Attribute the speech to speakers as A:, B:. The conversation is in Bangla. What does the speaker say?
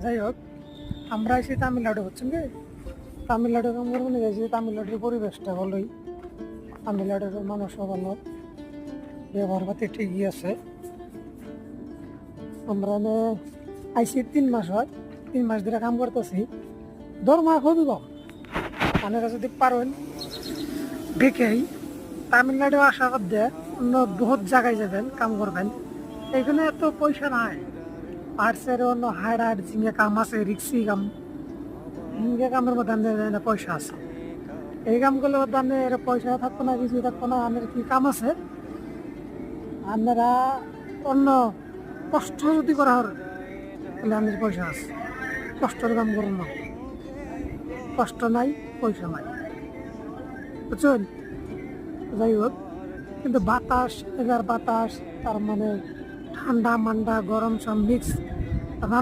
A: যাই হোক, আমরা এসে তামিলনাড়ু হচ্ছেন কি তামিলনাড়ুর আমরা মনে গেছি তামিলনাড়ুর পরিবেশটা ভালোই, তামিলনাড়ুর মানুষও ভালো, ব্যবহার পাতি ঠিকই আছে। আমরা আইসি 3 মাস হয়, 3 মাস ধরে কাম করতেছি, দরমা খুবই কম। আপনারা যদি পারেন দেখেই তামিলনাড়ু আসা বাদ দিয়ে অন্য বহুত জায়গায় যাবেন, কাম করবেন, এখানে এত পয়সা নাই। আর স্যার অন্য হায়ার হায়ার জিঙ্গে কাম আছে, রিক্সি কাম, জিঙ্গে কামের মধ্যে আপনার পয়সা আছে। এই কাম করলে মধ্যে আপনার পয়সা থাকতো না, কিছু থাকতো না। আপনার কি কাম আছে, আপনারা অন্য কষ্ট যদি করা হয় তাহলে আপনার পয়সা আছে। কষ্টের কাম করুন না, কষ্ট নাই পয়সা নাই, বুঝছেন? যাই হোক, কিন্তু বাতাস, এগার বাতাস, তার মানে ঠান্ডা মান্ডা গরম সব মিক্স